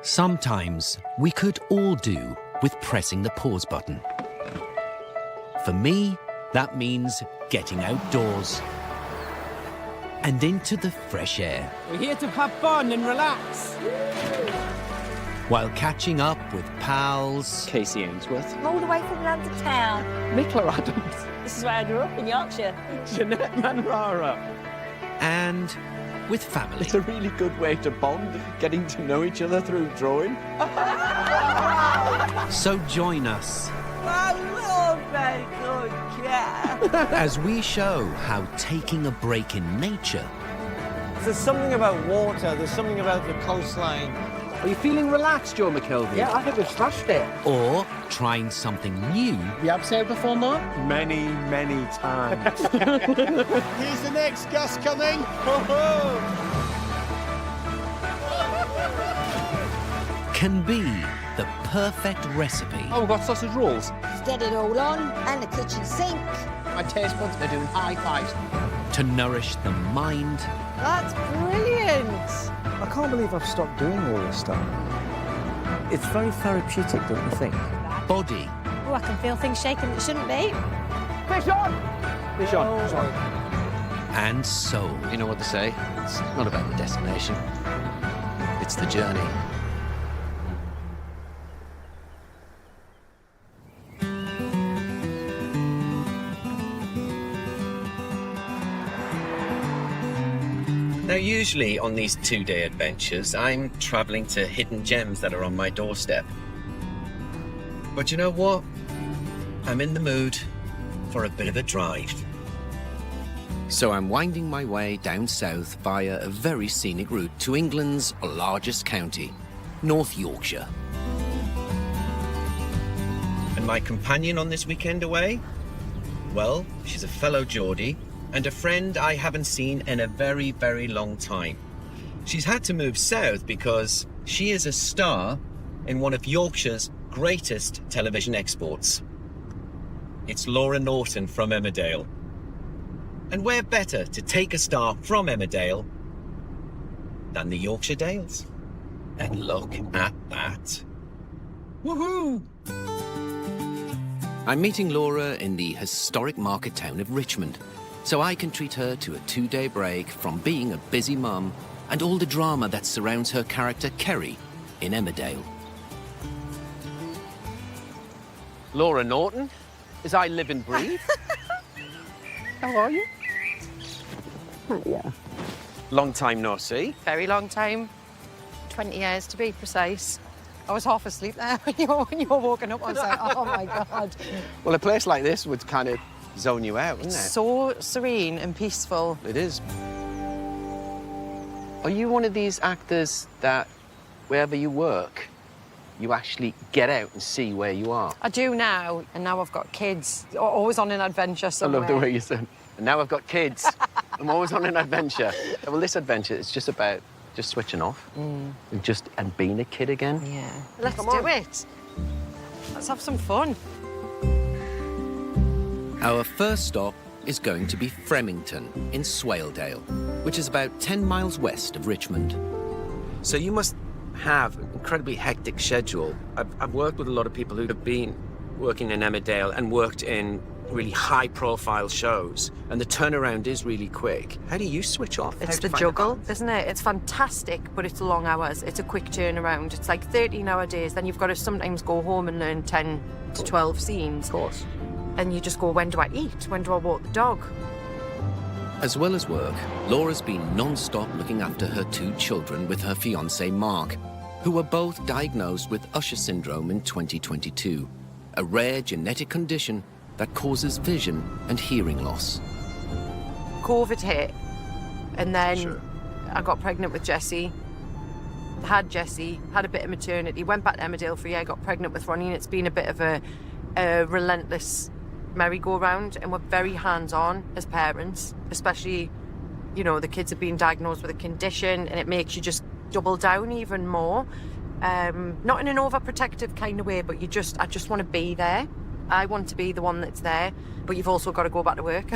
Sometimes we could all do with pressing the pause button. For me, that means getting outdoors and into the fresh air. We're here to have fun and relax. While catching up with pals. Casey Ainsworth. All the way from London town. Nicola Adams. This is where I grew up, in Yorkshire. Jeanette Manrara. And with family. It's a really good way to bond, getting to know each other through drawing. So join us My Lord, very good cat. as we show how taking a break in nature There's something about water, there's something about the coastline. Are you feeling relaxed, Joe McKelvey? Yeah, I think we've smashed it. or trying something new You have sailed before, Mark? Many, many times. Here's the next gust coming. can be the perfect recipe Oh, we've got sausage rolls. Let's get it all on, and the kitchen sink. My taste buds are doing high fives. to nourish the mind That's brilliant. I can't believe I've stopped doing all this stuff. It's very therapeutic, don't you think? body Oh, I can feel things shaking that shouldn't be. Fish on! Fish on. Sorry. and soul. You know what they say? It's not about the destination. It's the journey. Now, usually on these two-day adventures, I'm travelling to hidden gems that are on my doorstep. But you know what? I'm in the mood for a bit of a drive. So I'm winding my way down south via a very scenic route to England's largest county, North Yorkshire. And my companion on this weekend away? Well, she's a fellow Geordie and a friend I haven't seen in a very, very long time. She's had to move south because she is a star in one of Yorkshire's greatest television exports. It's Laura Norton from Emmerdale. And where better to take a star from Emmerdale than the Yorkshire Dales? And look at that. Woohoo! I'm meeting Laura in the historic market town of Richmond, so I can treat her to a two-day break from being a busy mum and all the drama that surrounds her character Kerry in Emmerdale. Laura Norton, as I live and breathe. How are you? Yeah. Long time no see. Very long time. 20 years to be precise. I was half asleep there when you were walking up. I was like, oh my God. Well, a place like this would kind of zone you out, wouldn't it? So serene and peaceful. It is. Are you one of these actors that wherever you work, you actually get out and see where you are? I do now, and now I've got kids. Always on an adventure somewhere. I love the way you said, and now I've got kids. I'm always on an adventure. Well, this adventure is just about just switching off and being a kid again. Yeah. Let's do it. Let's have some fun. Our first stop is going to be Fremington in Swaledale, which is about 10 miles west of Richmond. So you must have an incredibly hectic schedule. I've worked with a lot of people who have been working in Emmerdale and worked in really high-profile shows, and the turnaround is really quick. How do you switch off? It's the juggle, isn't it? It's fantastic, but it's long hours. It's a quick turnaround. It's like 13-hour days. Then you've got to sometimes go home and learn 10 to 12 scenes. Of course. And you just go, when do I eat? When do I walk the dog? As well as work, Laura's been non-stop looking after her two children with her fiancé Mark, who were both diagnosed with Usher syndrome in 2022, a rare genetic condition that causes vision and hearing loss. COVID hit, and then I got pregnant with Jessie, had a bit of maternity, went back to Emmerdale for a year, got pregnant with Ronnie, and it's been a bit of a relentless merry-go-round, and we're very hands-on as parents, especially, you know, the kids have been diagnosed with a condition, and it makes you just double down even more. Not in an overprotective kind of way, but I just want to be there. I want to be the one that's there, but you've also got to go back to work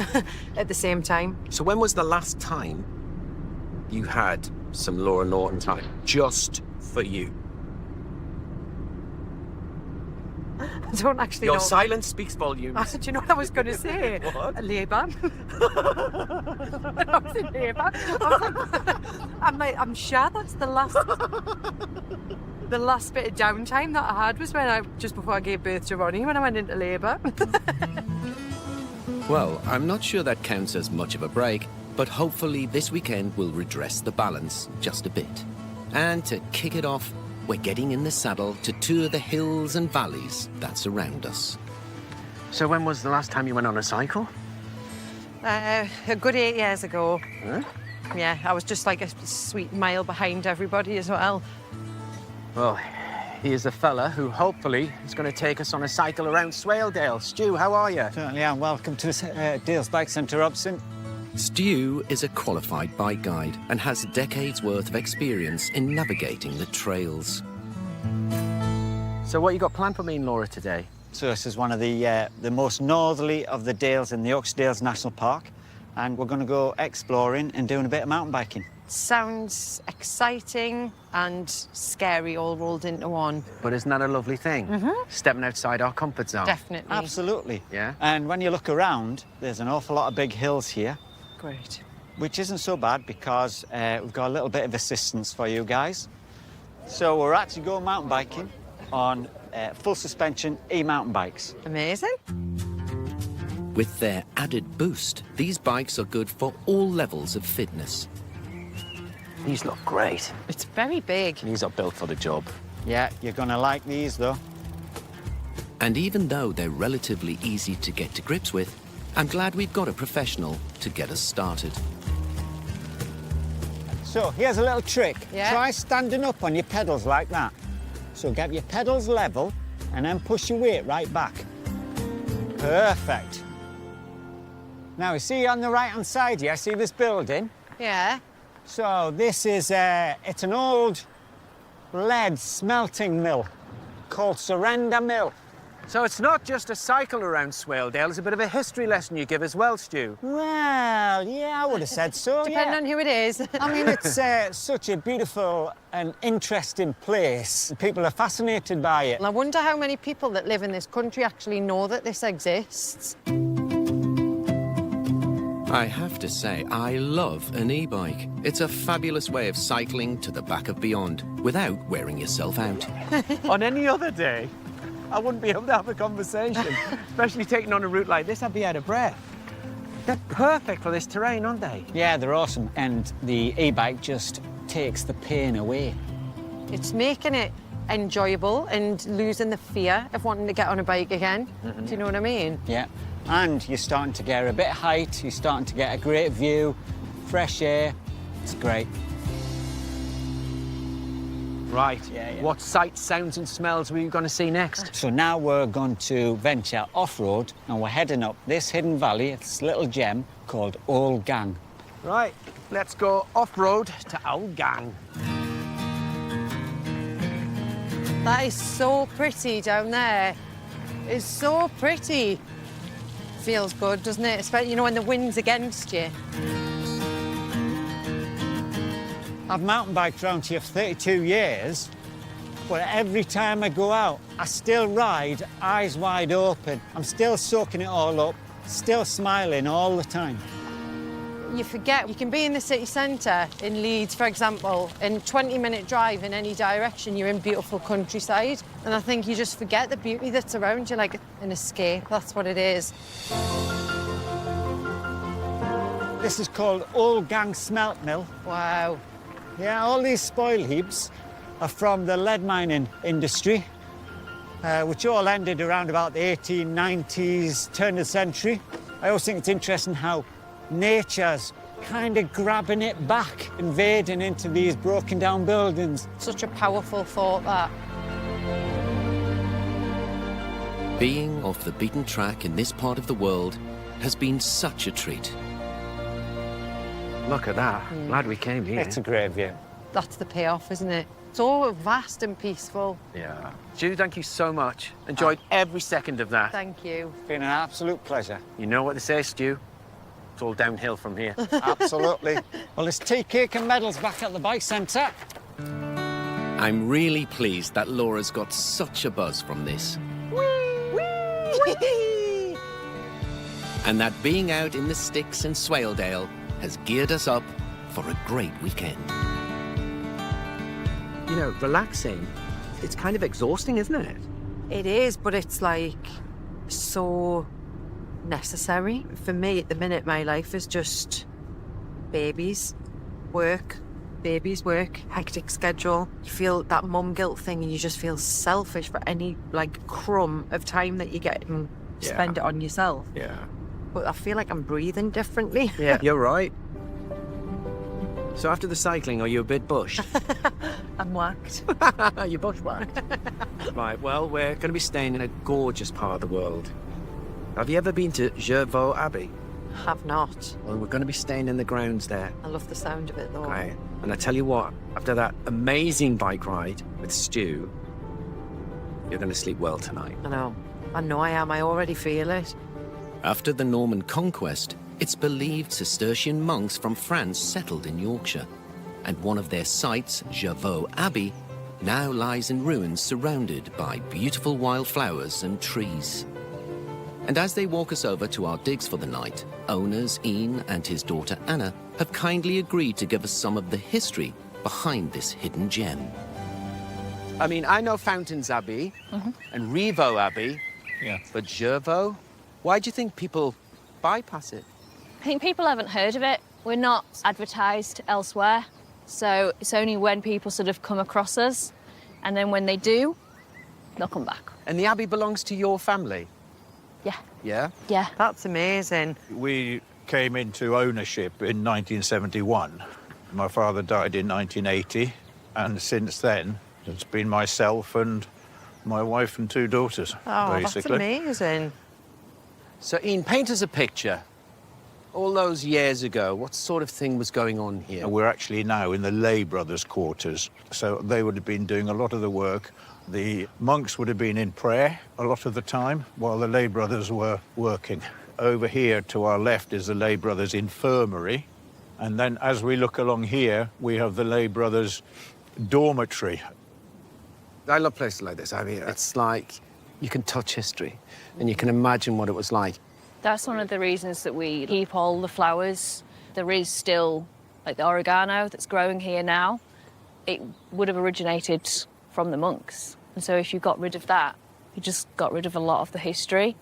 at the same time. So when was the last time you had some Laura Norton time just for you? I don't actually Your know. silence speaks volumes. Do you know what I was going to say? What? A labour. When I was in labour, I'm sure that's the last bit of downtime that I had was just before I gave birth to Ronnie, when I went into labour. Well, I'm not sure that counts as much of a break, but hopefully this weekend will redress the balance just a bit. And to kick it off, we're getting in the saddle to tour the hills and valleys that surround us. So when was the last time you went on a cycle? A good 8 years ago. Huh? Yeah, I was just like a sweet mile behind everybody as well. Well, he is a fella who hopefully is going to take us on a cycle around Swaledale. Stu, how are you? Certainly am. Welcome to Dale's Bike Centre, Robson. Stu is a qualified bike guide and has decades worth of experience in navigating the trails. So what you got planned for me and Laura today? So this is one of the most northerly of the dales in the Oxdales National Park, and we're going to go exploring and doing a bit of mountain biking. Sounds exciting and scary all rolled into one. But isn't that a lovely thing? Stepping outside our comfort zone. Definitely. Absolutely. Yeah. And when you look around, there's an awful lot of big hills here, Great. which isn't so bad because we've got a little bit of assistance for you guys. So we're actually going mountain biking on full suspension e-mountain bikes. Amazing. With their added boost, these bikes are good for all levels of fitness. These look great. It's very big. These are built for the job. Yeah, you're going to like these though. And even though they're relatively easy to get to grips with, I'm glad we've got a professional to get us started. So here's a little trick. Yeah. Try standing up on your pedals like that. So get your pedals level and then push your weight right back. Perfect. Now, you see on the right-hand side here, see this building? Yeah. So this is, it's an old lead smelting mill called Surrender Mill. So it's not just a cycle around Swaledale, it's a bit of a history lesson you give as well, Stu. Well, yeah, I would have said so, Depending yeah. on who it is. I mean, it's such a beautiful and interesting place. People are fascinated by it. I wonder how many people that live in this country actually know that this exists. I have to say, I love an e-bike. It's a fabulous way of cycling to the back of beyond without wearing yourself out. On any other day, I wouldn't be able to have a conversation. Especially taking on a route like this, I'd be out of breath. They're perfect for this terrain, aren't they? Yeah, they're awesome. And the e-bike just takes the pain away. It's making it enjoyable and losing the fear of wanting to get on a bike again. Do you know what I mean? Yeah. And you're starting to get a bit of height, you're starting to get a great view, fresh air. It's great. Right. Yeah. What sights, sounds and smells were you going to see next? So now we're going to venture off-road and we're heading up this hidden valley, this little gem called Old Gang. Right, let's go off-road to Old Gang. That is so pretty down there. It's so pretty. Feels good, doesn't it? Especially, you know, when the wind's against you. I've mountain biked around here for 32 years, but every time I go out, I still ride eyes wide open. I'm still soaking it all up, still smiling all the time. You forget, you can be in the city centre in Leeds, for example, in 20-minute drive in any direction, you're in beautiful countryside. And I think you just forget the beauty that's around you, like an escape, that's what it is. This is called Old Gang Smelt Mill. Wow. Yeah, all these spoil heaps are from the lead mining industry, which all ended around about the 1890s, turn of the century. I always think it's interesting how nature's kind of grabbing it back, invading into these broken down buildings. Such a powerful thought, that. Being off the beaten track in this part of the world has been such a treat. Look at that. Glad we came here. It's a great view. That's the payoff, isn't it? So vast and peaceful. Yeah. Stu, thank you so much. Enjoyed every second of that. Thank you. It's been an absolute pleasure. You know what they say, Stu? It's all downhill from here. Absolutely. Well, there's tea, cake and medals back at the bike centre. I'm really pleased that Laura's got such a buzz from this. Whee! And that being out in the sticks in Swaledale has geared us up for a great weekend. You know, relaxing, it's kind of exhausting, isn't it? It is, but it's like so necessary. For me at the minute, my life is just babies, work, babies, work, hectic schedule. You feel that mum guilt thing and you just feel selfish for any like crumb of time that you get and spend it on yourself. Yeah. But I feel like I'm breathing differently. Yeah, you're right. So after the cycling, are you a bit bushed? I'm whacked. You're bushwhacked. Right, well, we're going to be staying in a gorgeous part of the world. Have you ever been to Jervaux Abbey? Have not. Well, we're going to be staying in the grounds there. I love the sound of it though. Right. And I tell you what, after that amazing bike ride with Stu, you're going to sleep well tonight. I know I am. I already feel it. After the Norman conquest, it's believed Cistercian monks from France settled in Yorkshire, and one of their sites, Jervaux Abbey, now lies in ruins surrounded by beautiful wildflowers and trees. And as they walk us over to our digs for the night, owners Ian and his daughter Anna have kindly agreed to give us some of the history behind this hidden gem. I mean, I know Fountains Abbey and Rievaulx Abbey, but Jervaux? Why do you think people bypass it? I think people haven't heard of it. We're not advertised elsewhere, so it's only when people sort of come across us, and then when they do, they'll come back. And the Abbey belongs to your family? Yeah. Yeah? Yeah. That's amazing. We came into ownership in 1971. My father died in 1980, and since then, it's been myself and my wife and 2 daughters, basically. That's amazing. So, Ian, paint us a picture. All those years ago, what sort of thing was going on here? We're actually now in the lay brothers' quarters, so they would have been doing a lot of the work. The monks would have been in prayer a lot of the time while the lay brothers were working. Over here to our left is the lay brothers' infirmary, and then as we look along here, we have the lay brothers' dormitory. I love places like this. I mean, it's like you can touch history and you can imagine what it was like. That's one of the reasons that we keep all the flowers. There is still, like the oregano that's growing here now. It would have originated from the monks. And so if you got rid of that, you just got rid of a lot of the history.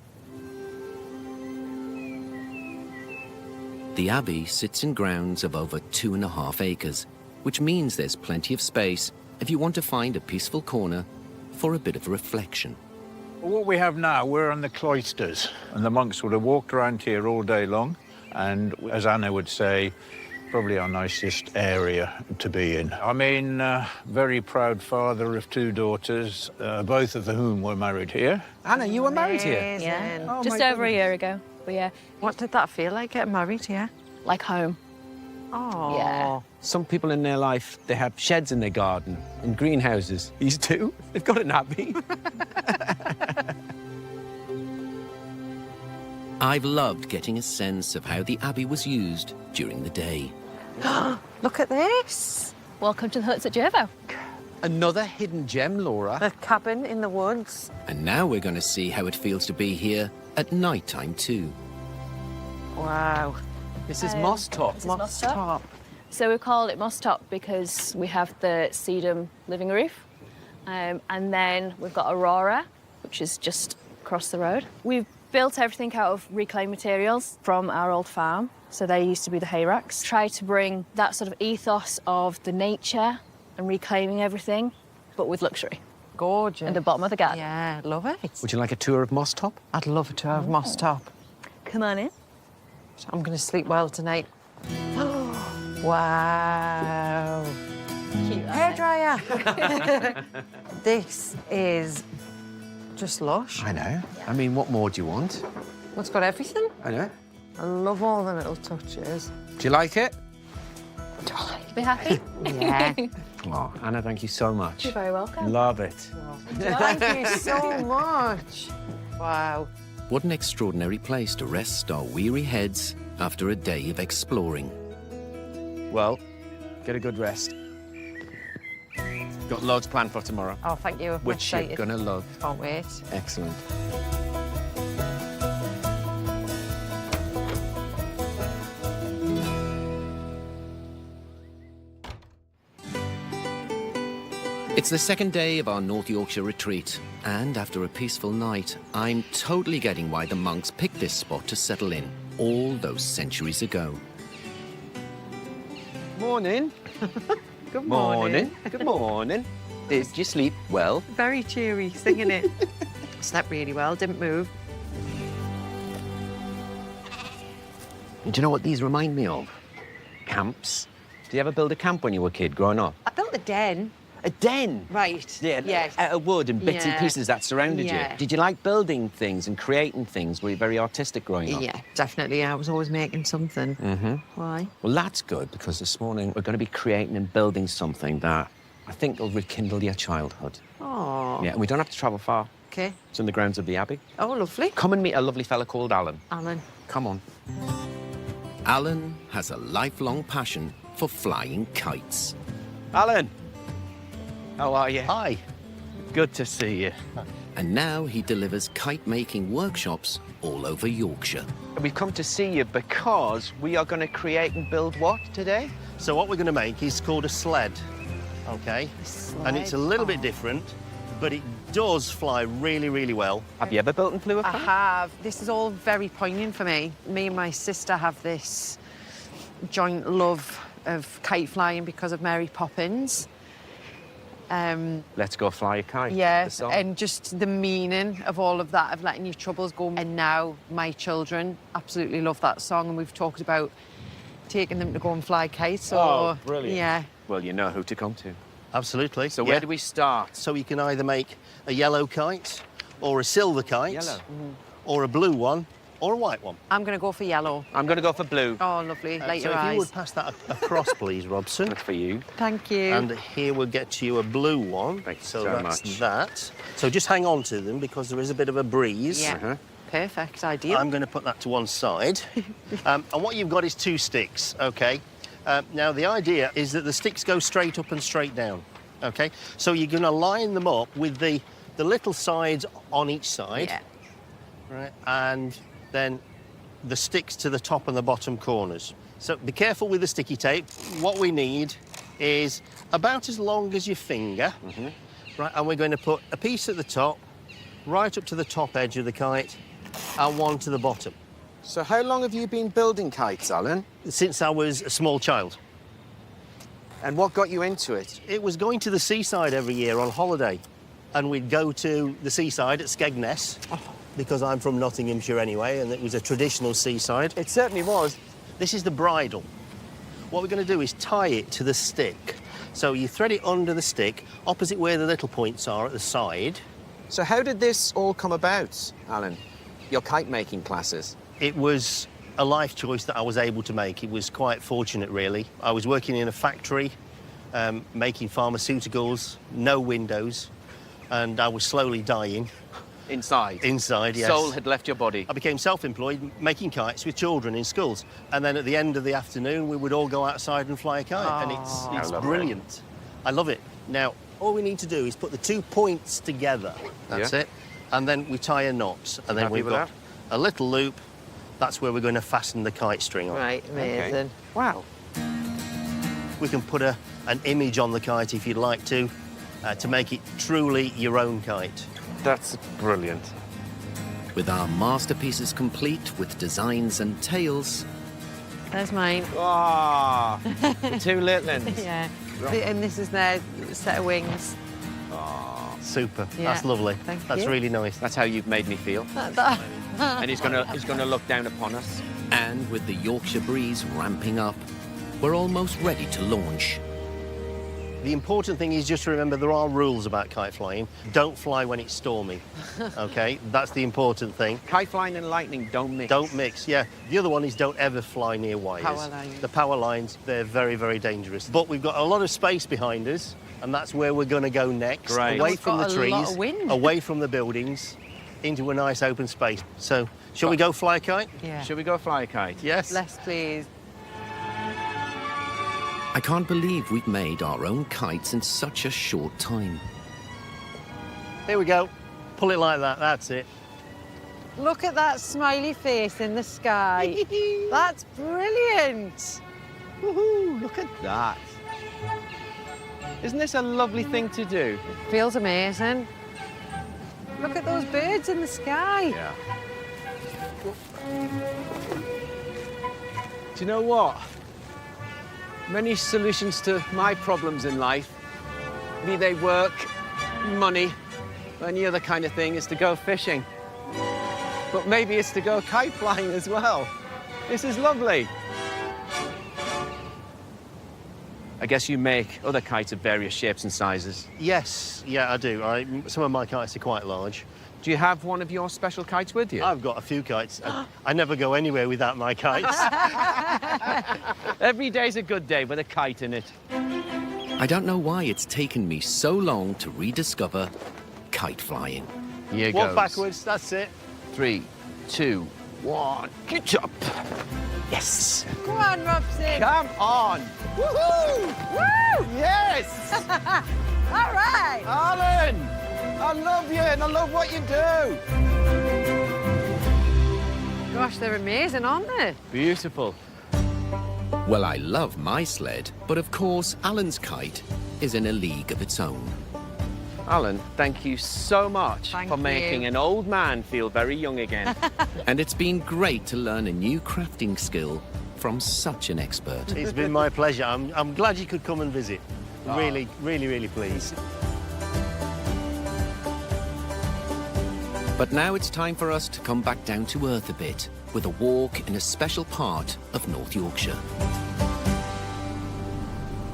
The Abbey sits in grounds of over 2.5 acres, which means there's plenty of space if you want to find a peaceful corner for a bit of reflection. What we have now, we're on the cloisters, and the monks would have walked around here all day long, and as Anna would say, probably our nicest area to be in. I mean, very proud father of 2 daughters, both of whom were married here. Anna, you were married here? Amazing. Yeah. Oh, Just my over a goodness. year ago. But yeah, What did that feel like, getting married here? like home. Oh. Yeah. Some people in their life, they have sheds in their garden and greenhouses. These 2, they've got an abbey. I've loved getting a sense of how the Abbey was used during the day. Look at this. Welcome to the huts at Jervaux. Another hidden gem, Laura. The cabin in the woods. And now we're going to see how it feels to be here at night time too. Wow. This is Moss Top. This is Moss Top. So we call it Moss Top because we have the sedum living roof. And then we've got Aurora, which is just across the road. We've built everything out of reclaimed materials from our old farm. So they used to be the hay racks. Try to bring that sort of ethos of the nature and reclaiming everything, but with luxury. Gorgeous. At the bottom of the garden. Yeah, love it. Would you like a tour of Moss Top? I'd love a tour of Moss Top. Come on in. I'm going to sleep well tonight. Wow. Cute. Hairdryer. This is just lush. I know. I mean, what more do you want? It's got everything. I know. I love all the little touches. Do you like it? Be happy? Yeah. Oh, Anna, thank you so much. You're very welcome. Love it. Thank you so much. Wow. What an extraordinary place to rest our weary heads after a day of exploring. Well, get a good rest. Got loads planned for tomorrow, Oh, thank you. I'm which you're excited. gonna love. Can't wait. Excellent. It's the second day of our North Yorkshire retreat, and after a peaceful night, I'm totally getting why the monks picked this spot to settle in all those centuries ago. Morning. Good morning. Good morning. Did you sleep well? Very cheery, singing it. Slept really well, didn't move. Do you know what these remind me of? Camps. Did you ever build a camp when you were a kid growing up? I built a den. A den? Right. Yeah, Yes. out of wood and bits and Yeah. pieces that surrounded Yeah. you. Did you like building things and creating things? Were you very artistic growing up? Yeah, definitely. I was always making something. Mm-hmm. Why? Well, that's good, because this morning we're going to be creating and building something that I think will rekindle your childhood. Oh. Yeah, and we don't have to travel far. Okay. It's in the grounds of the Abbey. Oh, lovely. Come and meet a lovely fella called Alan. Alan. Come on. Alan has a lifelong passion for flying kites. Alan! How are you? Hi. Good to see you. And now he delivers kite-making workshops all over Yorkshire. We've come to see you because we are going to create and build what today? So what we're going to make is called a sled, okay? And it's a little bit different, but it does fly really, really well. Have you ever built and flew a I kite? have. This is all very poignant for me. Me and my sister have this joint love of kite flying because of Mary Poppins. Let's go fly a kite. Yeah, the song. and just the meaning of all of that, of letting your troubles go. And now my children absolutely love that song, and we've talked about taking them to go and fly kites. Oh, brilliant. Yeah. Well, you know who to come to. Absolutely. So where do we start? So you can either make a yellow kite, or a silver kite, Yellow. or a blue one, or a white one. I'm going to go for yellow. I'm going to go for blue. Oh, lovely. Light so your if eyes. you would pass that across, please, Robson. That's for you. Thank you. And here we'll get you a blue one. Thank you so so that's much. that. So just hang on to them because there is a bit of a breeze. Yeah. Uh-huh. Perfect. Ideal. I'm going to put that to one side. And what you've got is two sticks, okay? Now, the idea is that the sticks go straight up and straight down, okay? So you're going to line them up with the little sides on each side, Yeah. right? And then the sticks to the top and the bottom corners. So be careful with the sticky tape. What we need is about as long as your finger, right? And we're going to put a piece at the top, right up to the top edge of the kite, and one to the bottom. So how long have you been building kites, Alan? Since I was a small child. And what got you into it? It was going to the seaside every year on holiday. And we'd go to the seaside at Skegness, because I'm from Nottinghamshire anyway, and it was a traditional seaside. It certainly was. This is the bridle. What we're going to do is tie it to the stick. So you thread it under the stick, opposite where the little points are at the side. So how did this all come about, Alan? Your kite-making classes? It was a life choice that I was able to make. It was quite fortunate, really. I was working in a factory, making pharmaceuticals, no windows, and I was slowly dying. Inside? Inside, yes. Soul had left your body? I became self-employed, making kites with children in schools. And then at the end of the afternoon, we would all go outside and fly a kite. And it's lovely. brilliant. I love it. Now, all we need to do is put the 2 points together. That's Yeah. it. And then we tie a knot. And then Happy we've with got that? a little loop. That's where we're going to fasten the kite string on. Right, amazing. Wow. We can put an image on the kite if you'd like to make it truly your own kite. That's brilliant. With our masterpieces complete with designs and tails, There's mine. Ah, the two little ones. Yeah. And this is their set of wings. Super. Yeah. That's lovely. Thank That's you. really nice. That's how you've made me feel. And he's gonna look down upon us. and with the Yorkshire breeze ramping up, we're almost ready to launch. The important thing is just to remember there are rules about kite flying. Don't fly when it's stormy, OK? That's the important thing. Kite flying and lightning don't mix. Don't mix, yeah. The other one is don't ever fly near wires. Power lines. The power lines, they're very, very dangerous. But we've got a lot of space behind us, and that's where we're going to go next. Great. Away We've from the got a trees, lot of wind. away from the buildings, into a nice open space. So, shall we go fly a kite? Yeah. Should we go fly a kite? Yes? Less, please. I can't believe we've made our own kites in such a short time. Here we go. Pull it like that, that's it. Look at that smiley face in the sky. That's brilliant. Woohoo! Look at that. Isn't this a lovely thing to do? Feels amazing. Look at those birds in the sky. Yeah. Do you know what? Many solutions to my problems in life, be they work, money, or any other kind of thing, is to go fishing. But maybe it's to go kite flying as well. This is lovely. I guess you make other kites of various shapes and sizes. Yes, yeah, I do. Some of my kites are quite large. Do you have one of your special kites with you? I've got a few kites. I never go anywhere without my kites. Every day's a good day with a kite in it. I don't know why it's taken me so long to rediscover kite flying. Here Walk goes. backwards, that's it. 3, 2, 1, get up. Yes. Go on, Robson. Come on. Woohoo! Woo! Yes! All right. Alan, I love you and I love what you do. Gosh, they're amazing, aren't they? Beautiful. Well, I love my sled, but of course, Alan's kite is in a league of its own. Alan, thank you so much Thank for making you. an old man feel very young again. And it's been great to learn a new crafting skill from such an expert. It's been my pleasure. I'm glad you could come and visit. Really, really, really pleased. But now it's time for us to come back down to earth a bit with a walk in a special part of North Yorkshire.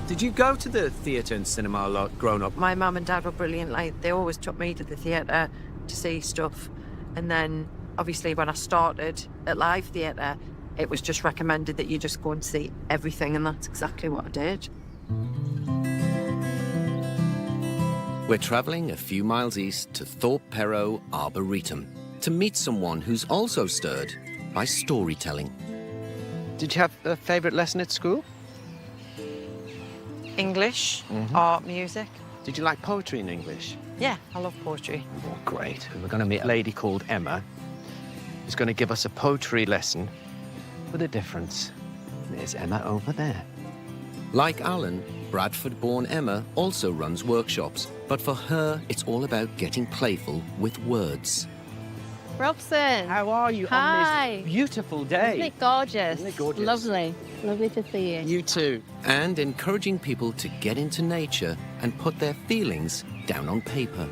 Did you go to the theatre and cinema a lot growing up? My mum and dad were brilliant. Like, they always took me to the theatre to see stuff. And then, obviously, when I started at live theatre, it was just recommended that you just go and see everything, and that's exactly what I did. We're travelling a few miles east to Thorpe Perrow Arboretum to meet someone who's also stirred by storytelling. Did you have a favourite lesson at school? English, art, music. Did you like poetry in English? Yeah, I love poetry. Oh, great. We're going to meet a lady called Emma who's going to give us a poetry lesson with a difference. There's Emma over there. Like Alan, Bradford-born Emma also runs workshops, but for her, it's all about getting playful with words. Robson. How are you Hi. on this beautiful day? Isn't it gorgeous? Isn't it gorgeous? Lovely. Lovely to see you. You too. And encouraging people to get into nature and put their feelings down on paper.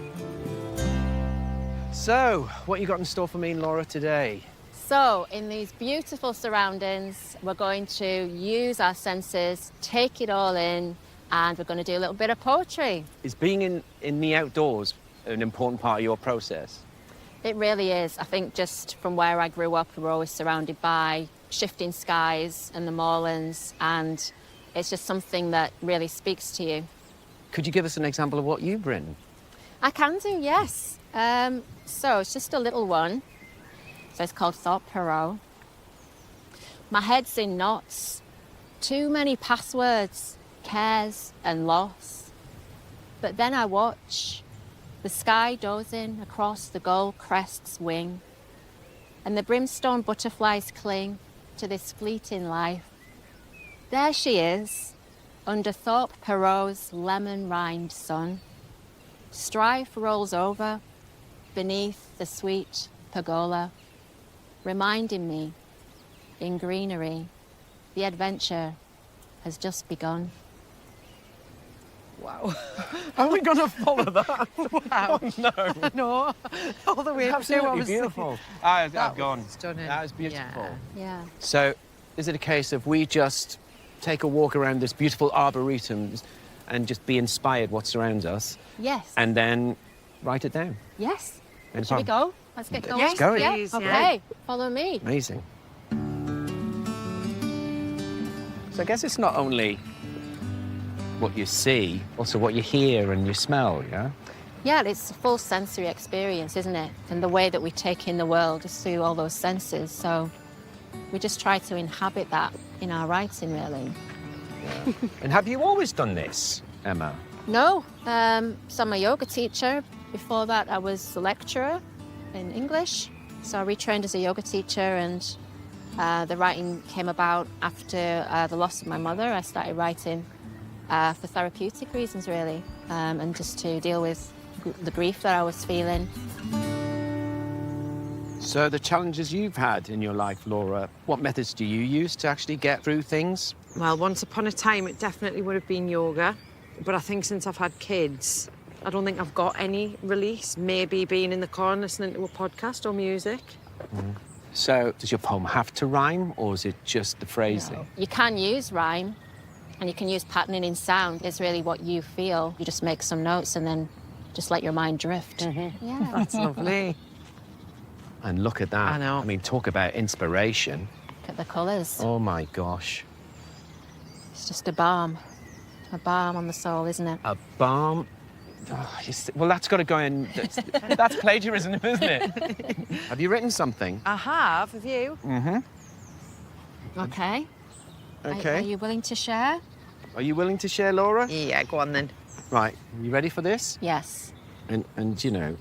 So, what you got in store for me and Laura today? So, in these beautiful surroundings, we're going to use our senses, take it all in, and we're going to do a little bit of poetry. Is being in the outdoors an important part of your process? It really is. I think just from where I grew up, we were always surrounded by shifting skies and the moorlands, and it's just something that really speaks to you. Could you give us an example of what you've written? I can do, yes. So it's just a little one. So it's called Thorpe Perrow. My head's in knots. Too many passwords, cares and loss. But then I watch the sky dozing across the gold crest's wing, and the brimstone butterflies cling to this fleeting life. There she is, under Thorpe Perrow's lemon-rimed sun. Strife rolls over beneath the sweet pergola, reminding me, in greenery, the adventure has just begun. Wow. Are we going to follow that? Wow. Oh, no. No, all the way Absolutely beautiful. I've gone. Stunning. That was beautiful. Yeah. So, is it a case of we just take a walk around this beautiful arboretum and just be inspired what surrounds us, Yes. and then write it down? Yes. No Should we problem. go? Let's get going. Let's go. Yeah. Please, yeah. Okay. Follow me. Amazing. So I guess it's not only what you see, also what you hear and you smell, yeah? Yeah, it's a full sensory experience, isn't it? And the way that we take in the world is through all those senses. So we just try to inhabit that in our writing, really. Yeah. And have you always done this, Emma? No. So I'm a yoga teacher. Before that, I was a lecturer in English. So I retrained as a yoga teacher, and the writing came about after the loss of my mother. I started writing for therapeutic reasons, really, and just to deal with the grief that I was feeling. So the challenges you've had in your life, Laura, what methods do you use to actually get through things? Well, once upon a time, it definitely would have been yoga. But I think since I've had kids, I don't think I've got any release. Maybe being in the car and listening to a podcast or music. So does your poem have to rhyme, or is it just the phrasing? You can use rhyme, and you can use patterning in sound. It's really what you feel. You just make some notes and then just let your mind drift. Yeah. That's lovely. And look at that. I know. I mean, talk about inspiration. Look at the colours. Oh, my gosh. It's just a balm on the soul, isn't it? A balm. Oh, well, that's got to go in. That's plagiarism, isn't it? Have you written something? I have. Have you? Mm-hmm. Okay. Okay. Are you willing to share? Are you willing to share, Laura? Yeah, go on then. Right. You ready for this? Yes. And you know,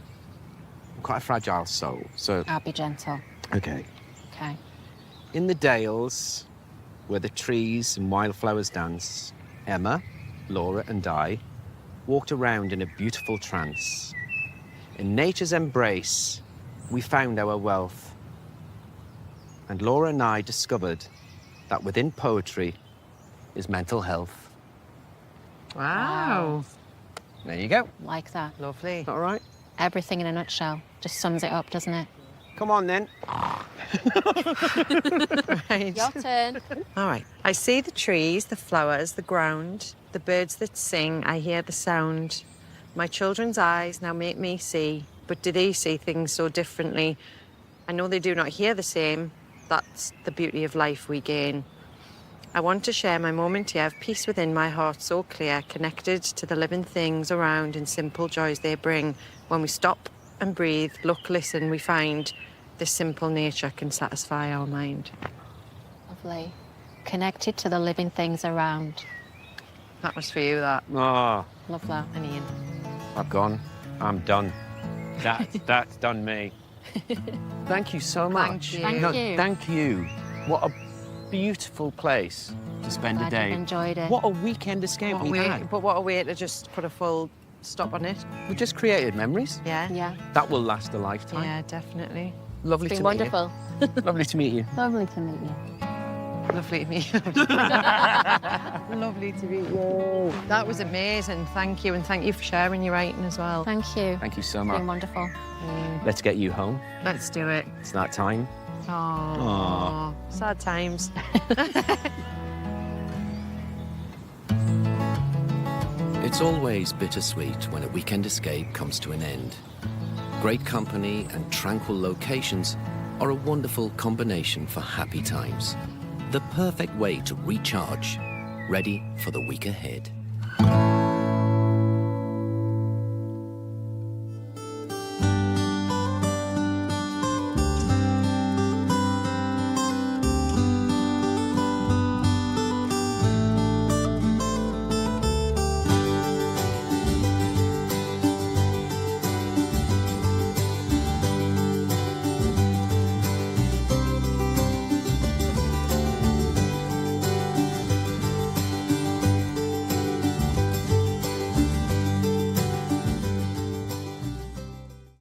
I'm quite a fragile soul, so... I'll be gentle. Okay. Okay. In the dales, where the trees and wildflowers dance, Emma, Laura and I walked around in a beautiful trance. In nature's embrace, we found our wealth. And Laura and I discovered that within poetry is mental health. Wow. There you go. Like that. Lovely. All right. Everything in a nutshell. Just sums it up, doesn't it? Come on, then. Right. Your turn. All right. I see the trees, the flowers, the ground, the birds that sing. I hear the sound. My children's eyes now make me see, but do they see things so differently? I know they do not hear the same. That's the beauty of life we gain. I want to share my moment here of peace within my heart so clear, connected to the living things around and simple joys they bring. When we stop and breathe, look, listen, we find this simple nature can satisfy our mind. Lovely. Connected to the living things around. That was for you, that. Oh, Love that. And Ian. I've gone. I'm done. That's done me. Thank you so much. you. Thank No, you. thank you. What a beautiful place to spend Glad a day. you've enjoyed it. What a weekend escape we had. But what a way to just put a full stop on it. We just created memories. Yeah. Yeah. That will last a lifetime. Yeah, definitely. Lovely It's to been meet wonderful. you. Lovely to meet you. Lovely to meet you. Lovely to meet you. Lovely to meet you. That was amazing. Thank you. And thank you for sharing your writing as well. Thank you. Thank you so It's much. been wonderful. Let's get you home. Let's do it. It's that time. Oh, sad times. It's always bittersweet when a weekend escape comes to an end. Great company and tranquil locations are a wonderful combination for happy times. The perfect way to recharge, ready for the week ahead.